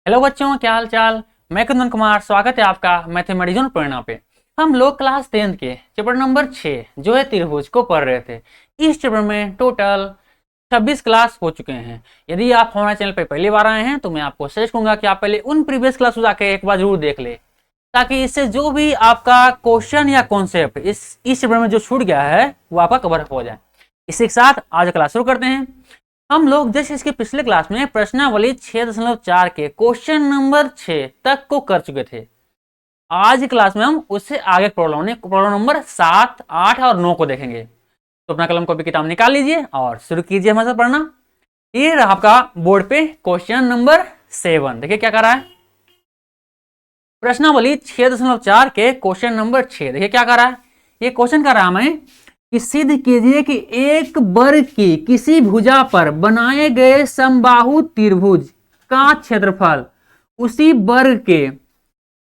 Hello बच्चों, क्या हाल चाल। मैं कुंदन कुमार, स्वागत है आपका मैथमेटिक्स प्रेरणा पे। हम लोग क्लास 10 के चैप्टर नंबर 6 जो है त्रिभुज को पढ़ रहे थे। इस चैप्टर में टोटल 26 क्लास हो चुके हैं। यदि आप हमारे चैनल पर पहली बार आए हैं तो मैं आपको सजेस्ट करूंगा कि आप पहले उन प्रीवियस क्लास को जाके एक बार जरूर देख ले, ताकि इससे जो भी आपका क्वेश्चन या कॉन्सेप्ट इस चैप्टर में जो छूट गया है वो आपका कवर अप हो जाए। इसी के साथ आज क्लास शुरू करते हैं। हम लोग जैसे इसके पिछले क्लास में प्रश्नावली 6.4 के क्वेश्चन नंबर 6 तक को कर चुके थे। आज की क्लास में हम उससे आगे प्रॉब्लम नंबर 7, 8 और 9 को देखेंगे। तो अपना कलम कॉपी किताब निकाल लीजिए और शुरू कीजिए हमारे साथ पढ़ना। ये रहा आपका बोर्ड पे क्वेश्चन नंबर 7। देखिए क्या कर रहा है। प्रश्नावली 6.4 के क्वेश्चन नंबर 6 देखिए क्या कर रहा है। ये क्वेश्चन कर रहा है हमें कि सिद्ध कीजिए कि एक वर्ग की किसी भुजा पर बनाए गए समबाहु त्रिभुज का क्षेत्रफल उसी वर्ग के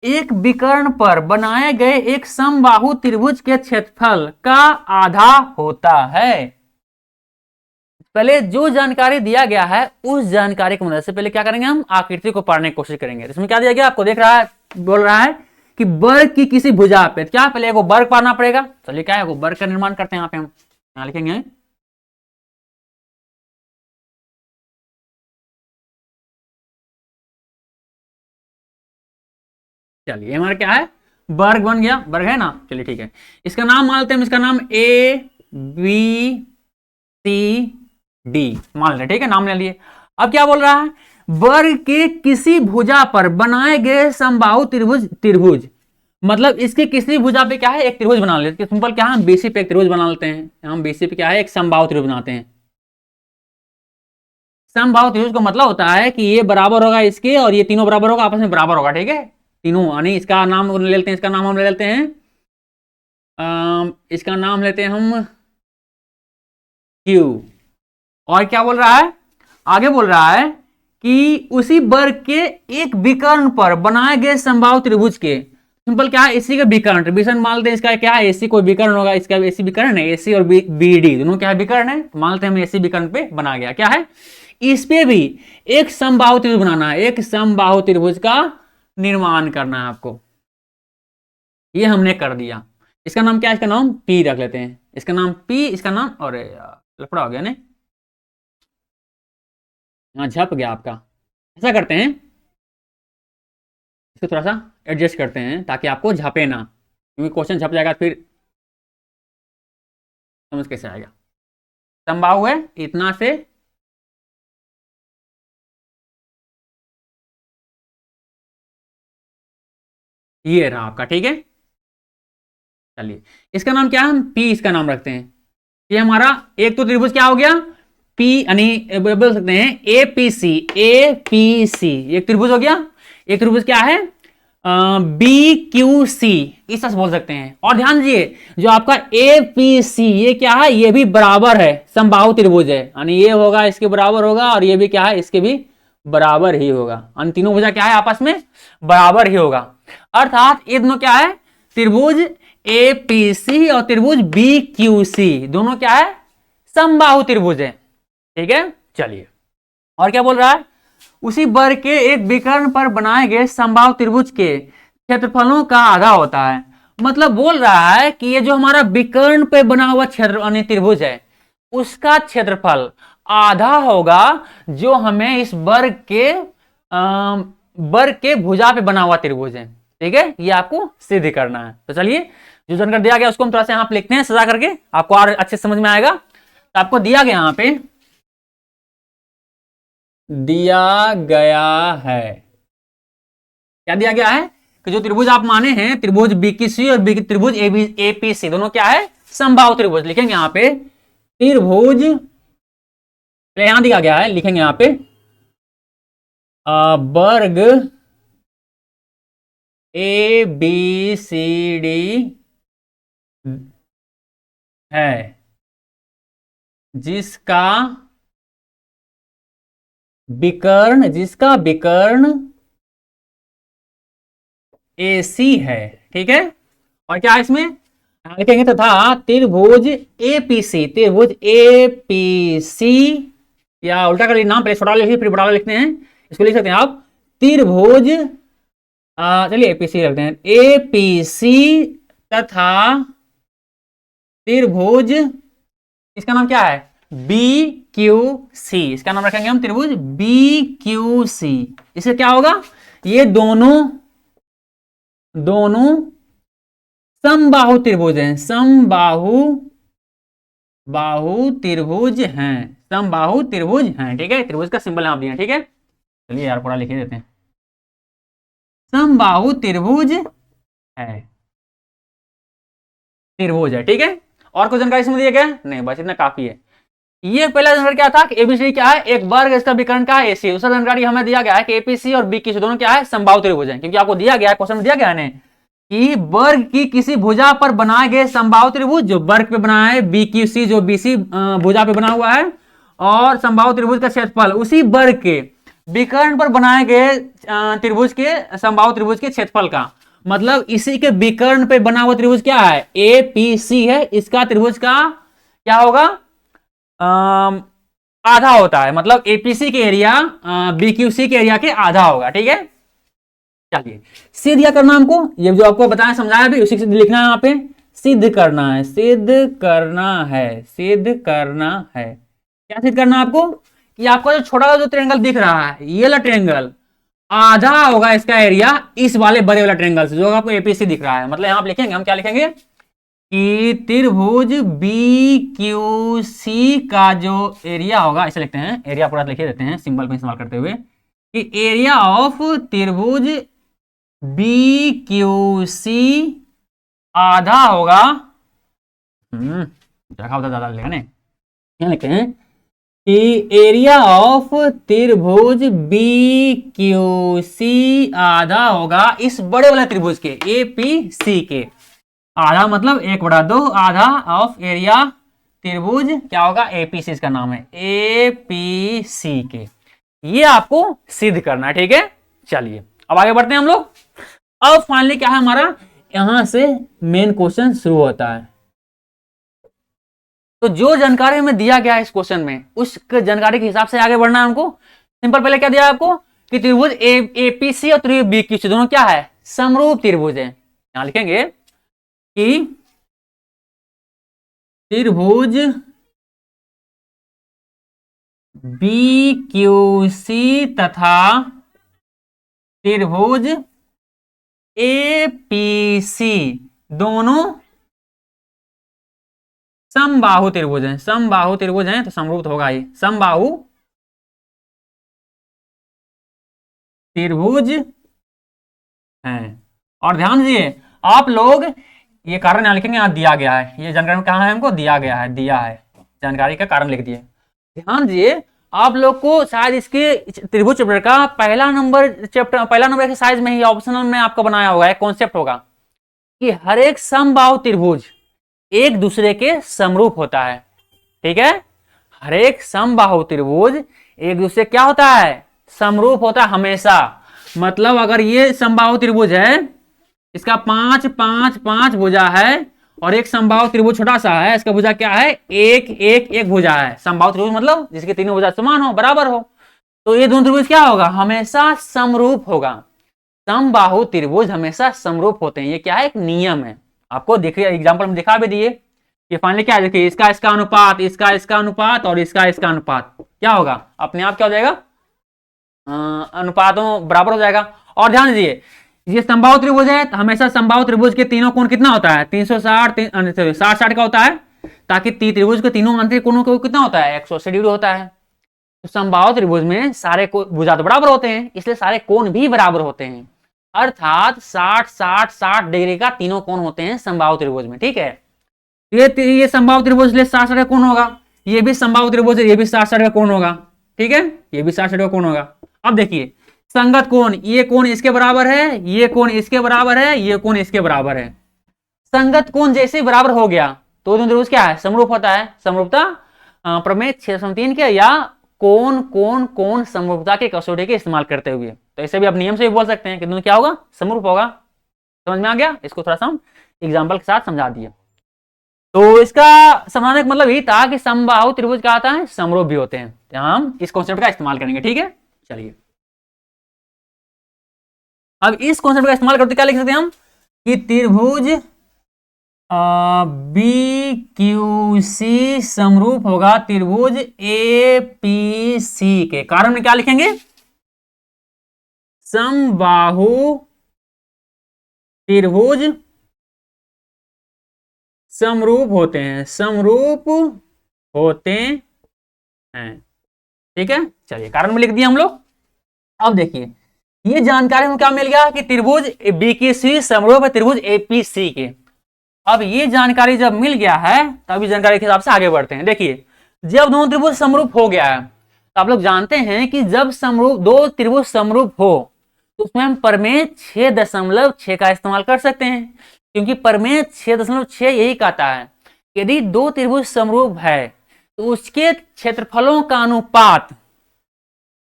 एक विकर्ण पर बनाए गए एक समबाहु त्रिभुज के क्षेत्रफल का आधा होता है। पहले जो जानकारी दिया गया है उस जानकारी की मदद से पहले क्या करेंगे, हम आकृति को पढ़ने की कोशिश करेंगे। इसमें क्या दिया गया आपको देख रहा है, बोल रहा है कि वर्ग की किसी भुजा पे क्या पहले एगो वर्ग पाना पड़ेगा। चलिए क्या है वो वर्ग का निर्माण करते हैं। यहाँ पे हम यहाँ लिखेंगे चलिए हमारा क्या है, वर्ग बन गया, वर्ग है ना। चलिए ठीक है, इसका नाम मान लेते हैं, इसका नाम ए बी सी डी मान लेते हैं। ठीक है, नाम ले लिए। अब क्या बोल रहा है, वर्ग के किसी भुजा पर बनाए गए समबाहु त्रिभुज मतलब इसके किसी भुजा पे क्या है एक त्रिभुज बना लेते हैं। सिंपल क्या है, हम बीसी पे एक त्रिभुज बना लेते हैं। हम बीसी पे क्या है एक समबाहु त्रिभुज बनाते हैं। समबाहु त्रिभुज का मतलब होता है कि ये बराबर होगा इसके और ये तीनों बराबर होगा, आपस में बराबर होगा। ठीक है, तीनों यानी इसका नाम ले लेते हैं, इसका नाम हम ले लेते हैं इसका नाम लेते हैं हम क्यू। और क्या बोल रहा है, आगे बोल रहा है कि उसी वर्ग के एक विकर्ण पर बनाए गए समबाहु त्रिभुज के, सिंपल क्या है इसी का विकर्ण, विकर्ण मान लेते हैं। इसका क्या है, एसी कोई विकर्ण होगा, इसका एसी विकर्ण है, एसी और बी डी दोनों क्या है विकर्ण है। मान लेते हैं हम एसी विकर्ण पे बना गया। क्या है, इस पे भी एक समबाहु त्रिभुज बनाना है, एक समबाहु त्रिभुज का निर्माण करना है आपको। ये हमने कर दिया। इसका नाम क्या है, इसका नाम पी रख लेते हैं। इसका नाम पी, इसका नाम, और लफड़ा हो गया ना, यहाँ झप गया आपका। ऐसा करते हैं, इसको थोड़ा सा एडजस्ट करते हैं ताकि आपको झपे ना, क्योंकि क्वेश्चन झप जाएगा फिर समझ कैसे आएगा। समबाहु है इतना से ये रहा आपका। ठीक है, चलिए इसका नाम क्या है, हम पी इसका नाम रखते हैं। ये हमारा एक तो त्रिभुज क्या हो गया पी, यानी बोल सकते हैं A P C, A P C एक त्रिभुज हो गया। एक त्रिभुज क्या है बी क्यू सी, इस तरह से बोल सकते हैं। और ध्यान दीजिए जो आपका ए पी सी ये क्या है, ये भी बराबर है, समबाहु त्रिभुज है, यानी ये होगा इसके बराबर होगा और ये भी क्या है इसके भी बराबर ही होगा। यानी तीनों भुजा क्या है आपस में बराबर ही होगा। अर्थात ये दोनों क्या है, त्रिभुज ए पी सी और त्रिभुज बी क्यू सी दोनों क्या है समबाहु त्रिभुज है। ठीक है, चलिए और क्या बोल रहा है, उसी वर्ग के एक विकर्ण पर बनाए गए समबाहु त्रिभुज के क्षेत्रफलों का आधा होता है। मतलब बोल रहा है कि ये जो हमारा विकर्ण पे बना हुआ क्षेत्र यानी त्रिभुज है उसका क्षेत्रफल आधा होगा जो हमें इस वर्ग के भुजा पे बना हुआ त्रिभुज है। ठीक है, ये आपको सिद्ध करना है। तो चलिए जो जानकारी दिया गया उसको हम थोड़ा सा यहाँ पे लिखते हैं सजा करके, आपको और अच्छे समझ में आएगा। तो आपको दिया गया यहाँ पे दिया गया है, क्या दिया गया है कि जो त्रिभुज आप माने हैं त्रिभुज बीक्यू और त्रिभुज एपीसी दोनों क्या है समबाहु त्रिभुज। लिखेंगे यहाँ पे त्रिभुज, यहां दिया गया है लिखेंगे यहाँ पे वर्ग ए बी सी डी है जिसका विकर्ण AC है। ठीक है, और क्या है इसमें लिखेंगे तथा त्रिभुज APC या उल्टा कर नाम पहले छोटा लिखिए फिर बड़ा लिखते हैं, इसको लिख सकते हैं आप त्रिभुज, चलिए एपीसी रखते हैं, एपीसी तथा त्रिभुज, इसका नाम क्या है, बी क्यू सी, इसका नाम रखेंगे हम त्रिभुज बी क्यू सी। इससे क्या होगा, ये दोनों समबाहु त्रिभुज हैं, बाहु त्रिभुज हैं, समबाहु त्रिभुज हैं, ठीक है। त्रिभुज का सिंबल यहाँ दिए हैं, ठीक है। चलिए यार पूरा लिख देते हैं, समबाहु त्रिभुज है, त्रिभुज है, ठीक है। और कोई जानकारी इसमें दिया गया नहीं, बस इतना काफी है। ये पहला जानकारी क्या था कि एबीसी क्या है, एक वर्ग, इसका विकर्ण क्या है, एसी। दूसरा जानकारी हमें दिया गया है कि एपीसी और बीक्यूसी दोनों क्या है, समबाहु त्रिभुज है, क्योंकि आपको दिया गया है, क्वेश्चन में दिया गया है कि वर्ग की किसी भुजा पर बनाए गए समबाहु त्रिभुज, जो वर्ग पे बना है, बीक्यूसी जो बीसी भुजा पे बना हुआ है, और समबाहु त्रिभुज का क्षेत्रफल उसी वर्ग के विकर्ण पर बनाए गए त्रिभुज के, समबाहु त्रिभुज के क्षेत्रफल का, मतलब इसी के विकर्ण पे बना हुआ त्रिभुज क्या है, एपीसी है, इसका त्रिभुज का क्या होगा, आधा होता है, मतलब एपीसी के एरिया बीक्यूसी के एरिया के आधा होगा, ठीक है। चलिए सिद्ध क्या करना हमको, ये जो आपको बताया समझाया भी, उसी से लिखना है यहाँ पे, सिद्ध करना है, सिद्ध करना है, सिद्ध करना है। क्या सिद्ध करना है आपको, कि आपका जो छोटा जो ट्रायंगल दिख रहा है, ये वाला ट्रायंगल आधा होगा इसका एरिया इस वाले बड़े वाला ट्रायंगल से, जो आपको एपीसी दिख रहा है। मतलब यहाँ पे लिखेंगे हम, क्या लिखेंगे कि त्रिभुज बी क्यू सी का जो एरिया होगा, ऐसे लिखते हैं, एरिया पूरा लिखे देते हैं सिंबल को इस्तेमाल करते हुए, कि एरिया ऑफ त्रिभुज बी क्यू सी आधा होगा, रखा होता ज्यादा लेगा नहीं, क्या लिखते हैं कि एरिया ऑफ त्रिभुज बी क्यू सी आधा होगा इस बड़े वाले त्रिभुज के एपीसी के, आधा मतलब 1/2, आधा ऑफ एरिया त्रिभुज क्या होगा, एपीसी इसका नाम है, एपीसी के। ये आपको सिद्ध करना है, ठीक है। चलिए अब आगे बढ़ते हैं हम लोग। अब फाइनली क्या है हमारा, यहां से मेन क्वेश्चन शुरू होता है। तो जो जानकारी हमें दिया गया है इस क्वेश्चन में, उस जानकारी के हिसाब से आगे बढ़ना है हमको। सिंपल पहले क्या दिया है आपको, कि त्रिभुज एपीसी और त्रिभुज बीक्यूसी दोनों क्या है, समरूप त्रिभुज है। यहां लिखेंगे कि त्रिभुज बीक्यूसी तथा त्रिभुज एपीसी दोनों समबाहु त्रिभुज हैं, समबाहु त्रिभुज हैं, तो समरूप होगा ही, समबाहु त्रिभुज हैं। और ध्यान दीजिए आप लोग, ये कारण यहां लिखेंगे, यहां दिया गया है, ये जानकारी कहां है हमको दिया गया है, दिया है जानकारी का कारण लिख दिए। ध्यान दीजिए आप लोग को शायद इसके त्रिभुज चैप्टर का पहला नंबर एक्सरसाइज में ही ऑप्शनल में आपका बनाया होगा, एक कॉन्सेप्ट होगा कि हर एक समबाहु त्रिभुज एक दूसरे के समरूप होता है, ठीक है। हर एक समबाहु त्रिभुज एक दूसरे क्या होता है, समरूप होता है हमेशा। मतलब अगर ये समबाहु त्रिभुज है, इसका 5 5 5 भुजा है, और एक समबाहु त्रिभुज छोटा सा है, इसका भुजा क्या है, 1 1 1 भुजा है। समबाहु त्रिभुज मतलब जिसके तीनों भुजा समान हो, बराबर हो, तो ये दोनों त्रिभुज क्या होगा, हमेशा समरूप होगा। समबाहु त्रिभुज हमेशा समरूप होते हैं, ये क्या है, एक नियम है। आपको देखिए एग्जांपल में दिखा भी दिए, ये फाइनली क्या है, देखिए इसका अनुपात, इसका अनुपात और इसका अनुपात क्या होगा, अपने आप क्या हो जाएगा, अनुपातों बराबर हो जाएगा। और ध्यान दीजिए ये समबाहु त्रिभुज है, तो हमेशा समबाहु त्रिभुज के तीनों कोण कितना होता है, 360 60 का होता है, ताकि त्रिभुज के तीनों आंतरिक कोणों का कितना होता है, 180 डिग्री होता है। तो समबाहु त्रिभुज में सारे भुजा तो बराबर होते हैं, इसलिए सारे कोण भी बराबर होते हैं, अर्थात 60 60 60 डिग्री का तीनों कोण होते हैं समबाहु त्रिभुज में, ठीक है। ये समबाहु त्रिभुज 60 का कोण होगा, ये भी समबाहु त्रिभुज है, ये भी 60 का कोण होगा, ठीक है, ये भी 60 का कोण होगा। अब देखिए संगत कोण, ये कोण इसके बराबर है, ये कोण इसके बराबर है, ये कोण इसके बराबर है। संगत कोण जैसे बराबर हो गया तो दोनों त्रिभुज क्या है, समरूप होता है। समरूपता प्रमेय 603 के, या कोण कोण कोण समरूपता के कसौटी के इस्तेमाल करते हुए, तो ऐसे भी आप नियम से भी बोल सकते हैं कि दोनों क्या होगा, समरूप होगा। समझ में आ गया, इसको थोड़ा सा हम एग्जाम्पल के साथ समझा दिए। तो इसका समझाने का मतलब यही था कि समबाहु त्रिभुज क्या आता है, समरूप भी होते हैं। हम इस कॉन्सेप्ट का इस्तेमाल करेंगे, ठीक है। चलिए अब इस कॉन्सेप्ट का इस्तेमाल करते क्या लिख सकते हैं हम कि त्रिभुज बी क्यू सी समरूप होगा त्रिभुज ए पी सी के। कारण में क्या लिखेंगे, समबाहु त्रिभुज समरूप होते हैं, समरूप होते हैं। ठीक है, चलिए कारण में लिख दिया हम लोग। अब देखिए ये जानकारी में क्या मिल गया कि त्रिभुज बी की सी समरूप है त्रिभुज एपीसी के। अब ये जानकारी जब मिल गया है तब इस जानकारी के हिसाब से आगे बढ़ते हैं। देखिए जब दोनों त्रिभुज समरूप हो गया है तो आप लोग जानते हैं कि जब समरूप दो त्रिभुज समरूप हो तो उसमें हम प्रमेय 6.6 का इस्तेमाल कर सकते हैं, क्योंकि प्रमेय 6.6 यही कहता है यदि दो त्रिभुज समरूप है तो उसके क्षेत्रफलों का अनुपात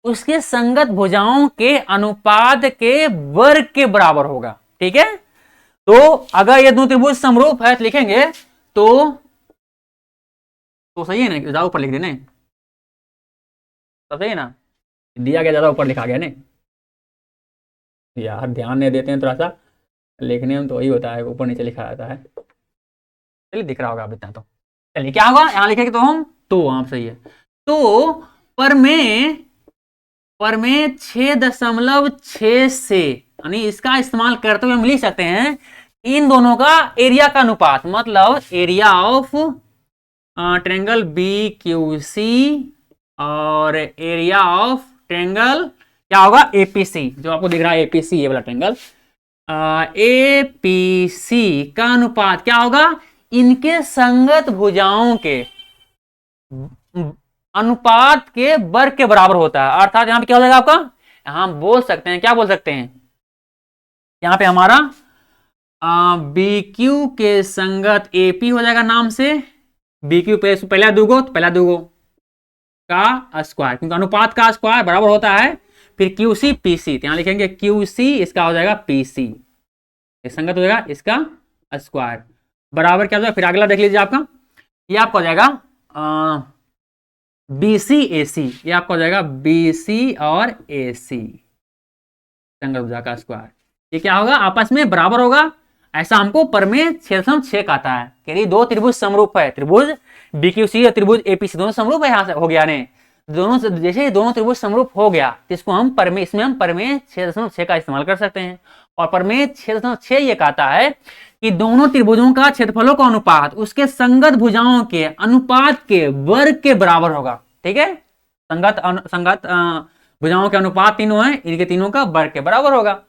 उसके संगत भुजाओं के अनुपात के वर्ग के बराबर होगा। ठीक है, तो अगर ये दोनों त्रिभुज समरूप है तो लिखेंगे तो सही है ना, ज्यादा ऊपर लिख देने तो सही है ना, दिया गया ज्यादा ऊपर लिखा गया नहीं यार, ध्यान नहीं देते हैं थोड़ा सा लिखने में, तो वही होता है ऊपर नीचे लिखा जाता है। चलिए दिख रहा होगा अब इतना तो। चलिए क्या होगा, यहां लिखेंगे तो हम तो आप सही है तो प्रमेय 6.6 से यानी इसका इस्तेमाल करते हुए हम लिख सकते हैं इन दोनों का एरिया का अनुपात, मतलब area of triangle B Q C और एरिया ऑफ ट्रायंगल क्या होगा एपीसी, जो आपको दिख रहा है एपीसी ये वाला ट्रायंगल एपीसी का अनुपात क्या होगा, इनके संगत भुजाओं के अनुपात के वर्ग के बराबर होता है। अर्थात यहां पे क्या हो जाएगा आपका, यहां बोल सकते हैं, क्या बोल सकते हैं, यहां पे हमारा बी क्यू के संगत एपी हो जाएगा नाम से, बी क्यू पे पहला दूगो तो पहला दूगो का स्क्वायर, क्योंकि अनुपात का स्क्वायर बराबर होता है फिर क्यू सी पी सी, तो यहां लिखेंगे क्यू सी इसका हो जाएगा पी सी, संगत हो जाएगा इसका स्क्वायर बराबर क्या हो जाएगा। फिर अगला देख लीजिए आपका, ये आपका हो जाएगा बी सी ए सी, ये आपका हो जाएगा बी सी और ए सी संगत भुजा का स्क्वायर, ये क्या होगा आपस में बराबर होगा। ऐसा हमको प्रमेय 6.6 कहता है कि यदि दो त्रिभुज समरूप है, त्रिभुज बी क्यू सी और त्रिभुज एपीसी दोनों समरूप है, यहां से हो गया ने दोनों, जैसे दोनों त्रिभुज समरूप हो गया तो इसको हम प्रमेय, इसमें हम प्रमेय 6.6 का इस्तेमाल कर सकते हैं। और प्रमेय 6.6 ये कहता है कि दोनों त्रिभुजों का क्षेत्रफलों का अनुपात उसके संगत भुजाओं के अनुपात के वर्ग के बराबर होगा। ठीक है, संगत भुजाओं के अनुपात तीनों है, इनके तीनों का वर्ग के बराबर होगा।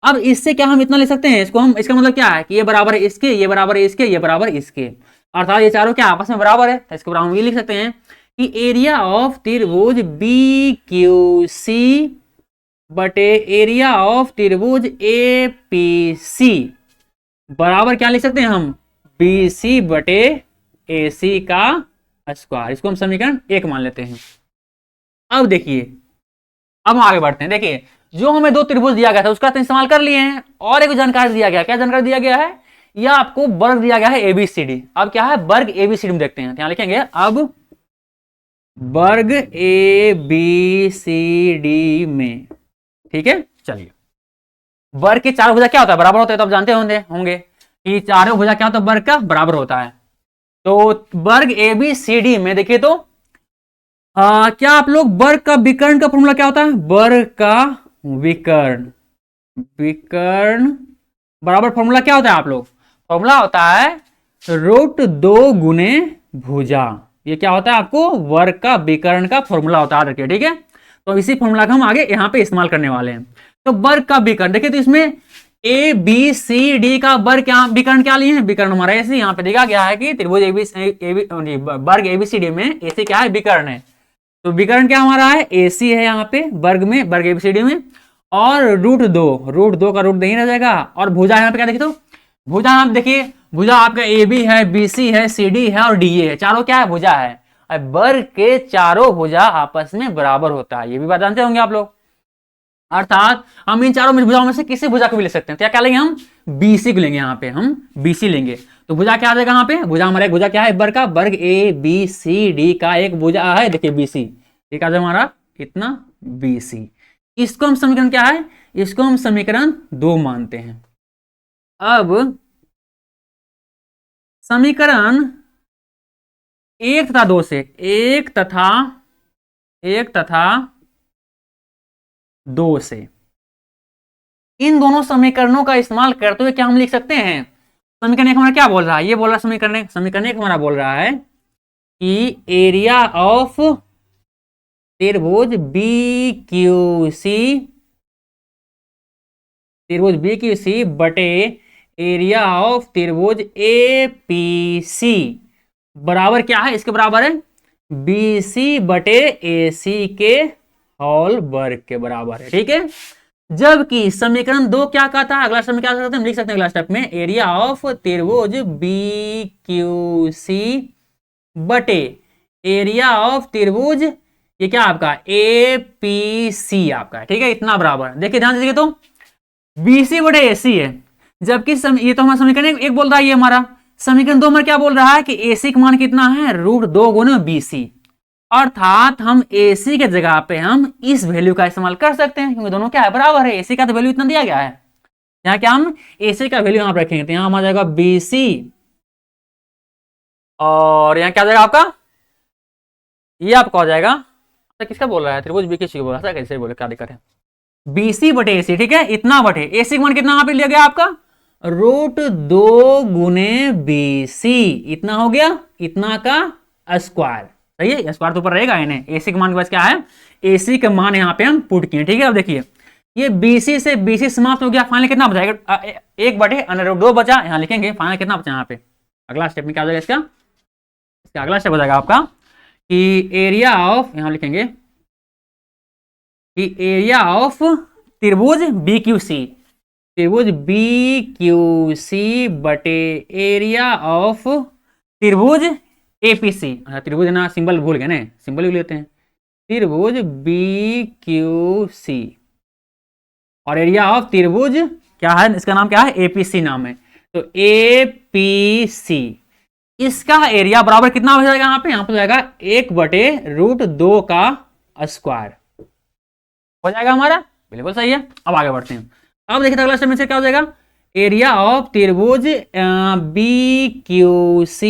अब इससे क्या हम इतना लिख सकते हैं, इसको हम, इसका मतलब क्या है कि ये बराबर है इसके, ये बराबर है इसके, ये बराबर इसके, अर्थात ये चारों क्या आपस में बराबर है, तो इसके बराबर हम ये लिख सकते हैं कि एरिया ऑफ त्रिभुज बी क्यू सी बटे एरिया ऑफ त्रिभुज ए पी सी बराबर क्या लिख सकते हैं हम, बी सी बटे ए सी का स्क्वायर, इसको हम समीकरण 1 मान लेते हैं। अब देखिए, अब हम आगे बढ़ते हैं। देखिए जो हमें दो त्रिभुज दिया गया था उसका तो इस्तेमाल कर लिए हैं, और एक जानकारी दिया गया, क्या जानकारी दिया गया है, या आपको वर्ग दिया गया है एबीसीडी। अब क्या है वर्ग एबीसीडी में देखते हैं, यहां लिखेंगे अब वर्ग एबीसीडी में। ठीक है, चलिए वर्ग के चारों भुजा क्या होता है, बराबर होता है, तो आप जानते होंगे कि चारों भुजा क्या होता है, वर्ग का बराबर होता है। तो वर्ग एबीसीडी में देखिए तो क्या आप लोग वर्ग का विकर्ण का फॉर्मूला क्या होता है, वर्ग का विकर्ण बराबर फॉर्मूला क्या होता है, आप लोग फॉर्मूला होता है √2 गुने भुजा, ये क्या होता है आपको वर्ग का विकर्ण का फॉर्मूला होता है, रखिए। ठीक है, तो इसी फॉर्मूला का हम आगे यहां पे इस्तेमाल करने वाले हैं। तो वर्ग का विकर्ण देखिए, तो इसमें ए बी सी डी का वर्ग क्या विकर्ण क्या लिए हैं, विकर्ण हमारा ऐसे यहाँ पे देखा गया है कि त्रिभुज वर्ग एबीसीडी में ऐसे क्या है विकर्ण है, तो विकर्ण क्या हमारा है AC है यहाँ पे वर्ग में, वर्ग एबीसीडी में, और √2 का रूट नहीं रह जाएगा, और भुजा यहाँ पे क्या देखिए तो भुजा आप देखिए, भुजा आपका AB है, BC है, CD है और DA है, चारों क्या है भुजा है। अब वर्ग के चारों भुजा आपस में बराबर होता है, ये भी बात जानते होंगे आप लोग। अर्थात हम इन चारों भुजाओं में से किसी भुजा को भी ले सकते हैं, तो क्या लेंगे हम BC को लेंगे, यहाँ पे हम BC लेंगे, तो भुजा क्या आ जाएगा यहाँ पे, भुजा हमारा एक भुजा क्या है वर्ग का, वर्ग ABCD का एक भुजा है, देखिए BC, ठीक है हमारा इतना BC, इसको हम समीकरण क्या है, इसको हम समीकरण 2 मानते हैं। अब समीकरण 1 तथा 2 से, एक तथा 2 से इन दोनों समीकरणों का इस्तेमाल करते हुए क्या हम लिख सकते हैं, समीकरण 1 हमारा क्या बोल रहा है, ये बोल रहा है समीकरण 1 हमारा बोल रहा है कि एरिया ऑफ त्रिभुज बी क्यू सी बटे एरिया ऑफ त्रिभुज ए पी सी बराबर क्या है, इसके बराबर है बी सी बटे ए सी के होल वर्ग के बराबर है। ठीक है, जबकि समीकरण 2 क्या कहता है, अगला स्टेप में क्या कर सकते हैं, हम लिख सकते हैं अगला स्टेप में एरिया ऑफ त्रिभुज बी क्यू सी बटे एरिया ऑफ त्रिभुज ये क्या आपका ए पी सी आपका है। ठीक है, इतना बराबर, देखिए ध्यान दीजिए, तो बी सी बटे ए सी है, जबकि ये तो हमारा समीकरण एक बोल रहा है, ये हमारा समीकरण 2 में क्या बोल रहा है कि ए सी का मान कितना है, √2 गुना बी सी, अर्थात हम AC के जगह पे हम इस वैल्यू का इस्तेमाल कर सकते हैं, क्योंकि दोनों क्या है, बराबर है। AC का तो वैल्यू इतना दिया गया है, यहाँ क्या हम AC का वैल्यू यहाँ पर रखेंगे, तो यहाँ आ जाएगा BC, और यहाँ क्या आ जाएगा आपका, ये आपका हो जाएगा, तो किसका बोल रहा है, त्रिभुज BQ बोल रहा है, कैसे बोले, क्या दिक्कत है, BC बटे AC। ठीक है, इतना बटे AC का मान कितना यहाँ पे लिया गया आपका, √2 गुने BC, इतना हो गया, इतना का स्क्वायर। सही है, स्क्वायर तो ऊपर रहेगा, इन्हें एसी के मान के पास क्या है, एसी का मान यहाँ पे हम पुट किए। ठीक है, अब देखिए ये बीसी से बीसी समाप्त हो गया, फाइनल कितना बचाएगा, 1/√2 बचा, यहाँ लिखेंगे फाइनल कितना बचा यहाँ पे। अगला स्टेप में क्या हो जाएगा इसका अगला स्टेप हो जाएगा आपका कि एरिया ऑफ, यहाँ लिखेंगे कि एरिया ऑफ त्रिभुज BQC बटे एरिया ऑफ त्रिभुज एपीसी, त्रिभुज ना सिंबल भूल गए ना, सिंबल भी लेते हैं, त्रिभुज BQC और एरिया ऑफ त्रिभुज क्या है, इसका नाम क्या है, एपीसी नाम है, तो एपीसी इसका एरिया बराबर कितना हो जाएगा, यहाँ पे जाएगा 1/√2 का स्क्वायर हो जाएगा हमारा, बिल्कुल सही है। अब आगे बढ़ते हैं, अब देखिए अगला स्टेप में से क्या हो जाएगा, एरिया ऑफ त्रिभुज BQC,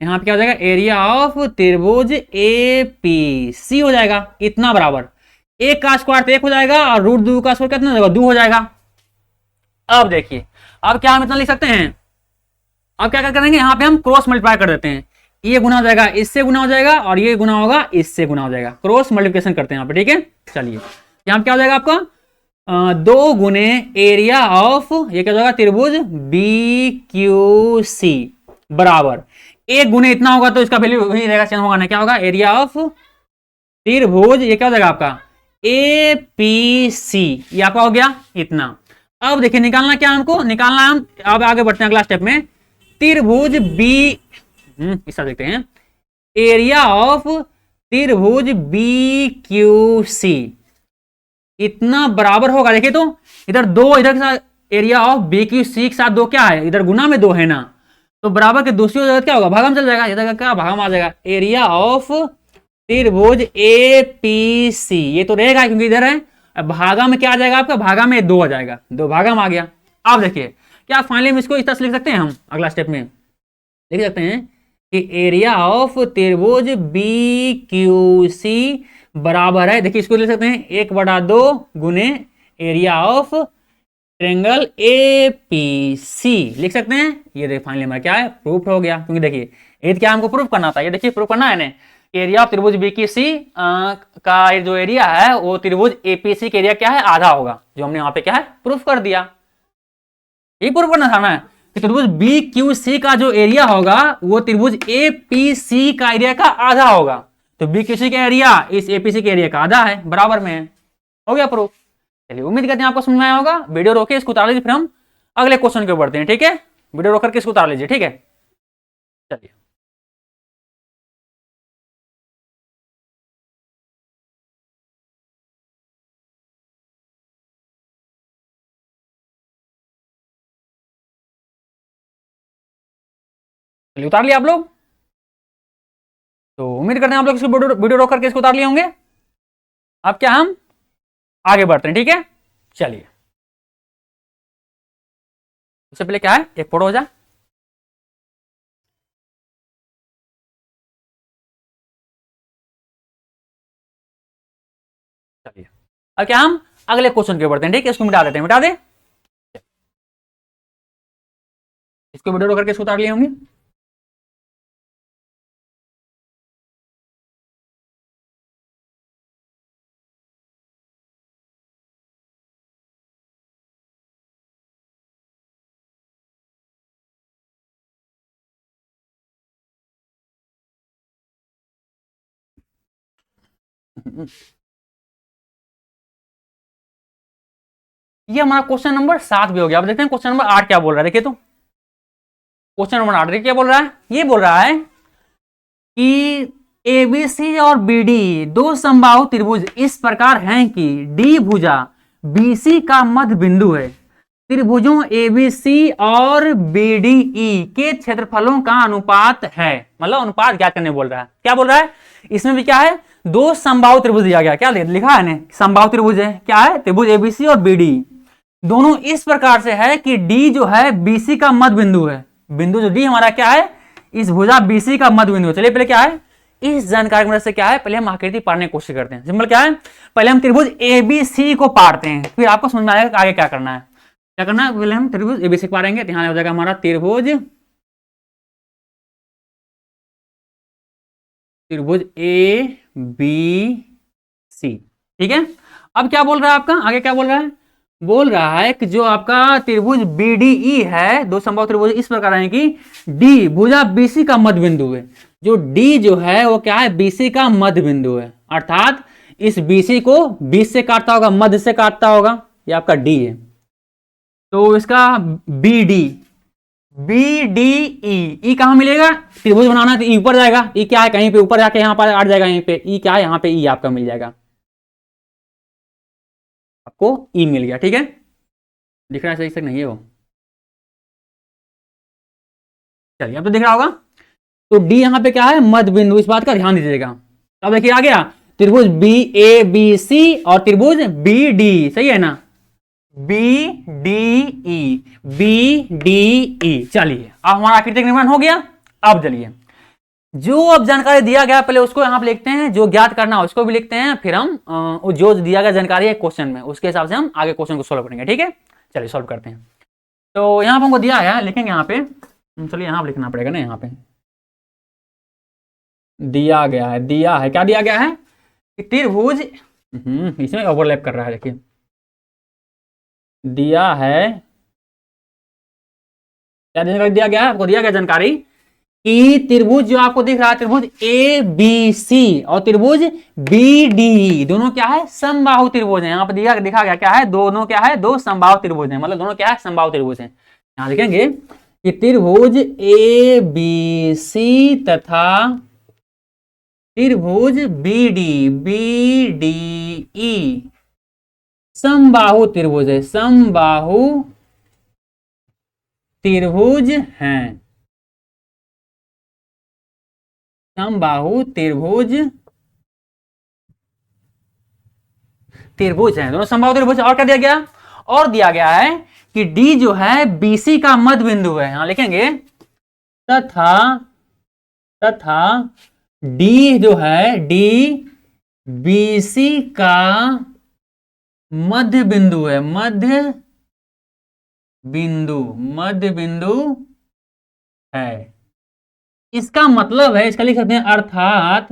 यहाँ पे क्या हो जाएगा, एरिया ऑफ त्रिभुज एपीसी हो जाएगा, इतना बराबर 1 का स्क्वायर तो 1 हो जाएगा, और √2 का स्क्वायर कितना हो जाएगा, 2 हो जाएगा। अब देखिए, अब क्या हम इतना लिख सकते हैं, अब क्या करेंगे, यहाँ पे हम क्रॉस मल्टीप्लाई कर देते हैं, ये गुना हो जाएगा इससे गुना हो जाएगा, और ये गुना होगा इससे गुना हो जाएगा, क्रॉस मल्टीप्लिकेशन करते हैं यहाँ पे। ठीक है, चलिए यहाँ क्या हो जाएगा आपका 2 गुने एरिया ऑफ, ये क्या हो जाएगा, त्रिभुज BQC बराबर 1 गुने इतना होगा, तो इसका वैल्यू वही रहेगा, चेंज होगा ना, क्या होगा, एरिया ऑफ त्रिभुज ये क्या हो जाएगा आपका APC, ये आपका हो गया इतना। अब देखिए निकालना क्या हमको, निकालना हम, अब आगे बढ़ते हैं अगला स्टेप में, त्रिभुज इस तरह देखते हैं, एरिया ऑफ त्रिभुज BQC इतना बराबर होगा, देखिए तो इधर 2, इधर के साथ एरिया ऑफ BQC के साथ 2 क्या है, इधर गुना में 2 है ना, तो बराबर के दूसरी जगह क्या होगा, भागम चल जाएगा, इधर का क्या भागम आ जाएगा, एरिया ऑफ त्रिभुज APC ये तो रहेगा क्योंकि इधर है, भागा में क्या आ जाएगा आपका, भागा में 2 आ जाएगा, 2 भागा में आ गया। अब देखिए क्या फाइनली में इसको इस तरह से लिख सकते हैं हम, अगला स्टेप में लिख सकते हैं कि एरिया ऑफ त्रिभुज BQC बराबर है, देखिए इसको लिख सकते हैं 1/2 गुने एरिया ऑफ ट्रायंगल APC लिख सकते हैं। ये देखिए फाइनली हमारा क्या है, प्रूफ हो गया, क्योंकि देखिए ये क्या हमको प्रूफ करना था, ये देखिए प्रूफ करना है ना, एरिया ऑफ त्रिभुज BQC का जो एरिया है वो त्रिभुज APC के एरिया क्या है, आधा होगा, जो हमने वहां पे क्या है प्रूफ कर दिया। ये प्रूफ करना था ना कि त्रिभुज BQC का जो एरिया होगा वो त्रिभुज APC का एरिया का आधा होगा, तो BQC का एरिया इस APC के एरिया का आधा है, बराबर में है, हो गया प्रूफ। चलिए उम्मीद करते हैं आपको समझ में आया होगा, वीडियो रोके इसको उतार लीजिए, फिर हम अगले क्वेश्चन के बढ़ते हैं। ठीक है, वीडियो रोक करके इसको उतार लीजिए, ठीक है, चलिए चलिए उतार लिया आप लोग, तो उम्मीद करते हैं आप लोग इसको वीडियो रोक करके इसको उतार लिए होंगे। अब क्या हम आगे बढ़ते हैं, ठीक है। चलिए, उससे पहले क्या है, एक फोटो हो जाए। चलिए, अब क्या हम अगले क्वेश्चन के बढ़ते हैं, ठीक है। इसको मिटा देते हैं, मिटा दे, इसको वीडियो करके इसको उतार लिए होंगे। ये हमारा क्वेश्चन नंबर 7 भी हो गया। अब देखते हैं क्वेश्चन नंबर 8 क्या बोल रहा है। देखिए तो क्वेश्चन नंबर 8 देखिए क्या बोल रहा है। ये बोल रहा है कि एबीसी और बीडी दो समबाहु त्रिभुज इस प्रकार हैं कि डी भुजा बीसी का मध्य बिंदु है। त्रिभुजों एबीसी और बीडीई के क्षेत्रफलों का अनुपात है। मतलब अनुपात ज्ञात करने बोल रहा है। क्या बोल रहा है, इसमें भी क्या है, दो समबाहु त्रिभुज दिया गया। क्या लिखा है ना, समबाहु त्रिभुज है। क्या है, त्रिभुज एबीसी और बीडी दोनों इस प्रकार से है कि डी जो है बीसी का मध्य बिंदु है। बिंदु जो डी हमारा क्या है, इस भुजा बीसी का मध्य बिंदु है। चलिए पहले क्या है, इस जानकारी की मदद से क्या है, पहले हम आकृति पाड़ने की कोशिश करते हैं। सिंपल क्या है, पहले हम त्रिभुज एबीसी को पाड़ते हैं, फिर आपको समझ में आएगा आगे क्या करना है। क्या करना है, पहले हम त्रिभुज एबीसी को पाड़ेंगे। ध्यान हो जाएगा हमारा त्रिभुज ए बी सी, ठीक है। अब क्या बोल रहा है आपका, आगे क्या बोल रहा है, बोल रहा है कि जो आपका त्रिभुज बीडीई है, दो समबाहु त्रिभुज इस प्रकार है कि डी भुजा बीसी का मध्य बिंदु है। जो डी जो है वो क्या है, बीसी का मध्य बिंदु है। अर्थात इस बीसी को 20 से काटता होगा, मध्य से काटता होगा, ये आपका डी है। तो इसका बीडी बीडीई कहां मिलेगा, त्रिभुज बनाना तो ई ऊपर जाएगा। ई क्या है, कहीं पे ऊपर जाके यहाँ पर आ जाएगा। यहीं पे ई क्या है, यहाँ पे ई आपका मिल जाएगा, आपको ई मिल गया, ठीक है। दिख रहा है सही से नहीं है वो, चलिए अब तो दिख रहा होगा। तो डी यहाँ पे क्या है, मध्य बिंदु, इस बात का ध्यान दीजिएगा। अब देखिए आ गया त्रिभुज बी ए बी सी और त्रिभुज बी डी, सही है ना, बी डी ई। चलिए अब हमारा आकृति निर्माण हो गया। अब चलिए जो अब जानकारी दिया गया पहले उसको यहाँ पे लिखते हैं, जो ज्ञात करना है उसको भी लिखते हैं, फिर हम जो दिया गया जानकारी है क्वेश्चन में उसके हिसाब से हम आगे क्वेश्चन को सोल्व करेंगे, ठीक है। चलिए सोल्व करते हैं। तो यहाँ पे हमको दिया है, लिखेंगे यहाँ पे, चलिए यहाँ पे लिखना पड़ेगा ना, यहाँ पे दिया गया है, क्या दिया गया है कि त्रिभुज, इसमें ओवरलैप कर रहा है, देखिए दिया है, क्या जानकारी दिया गया है आपको, दिया गया जानकारी कि त्रिभुज जो आपको दिख रहा है, त्रिभुज ए बी सी और त्रिभुज बी डी दोनों क्या है, समबाहु त्रिभुज है। यहाँ पर दिखा गया क्या है, दोनों क्या है, दो समबाहु त्रिभुज है। मतलब दोनों क्या है, समबाहु त्रिभुज है। यहाँ लिखेंगे कि त्रिभुज ए बी सी तथा त्रिभुज बी डी ई समबाहु त्रिभुज है, समबाहु त्रिभुज हैं, समबाहु त्रिभुज है, दोनों समबाहु त्रिभुज। और क्या दिया गया, और दिया गया है कि डी जो है बीसी का मध्य बिंदु है। यहां लिखेंगे तथा डी जो है, डी बीसी का मध्य बिंदु है, मध्य बिंदु है। इसका मतलब है, इसका लिख सकते हैं, अर्थात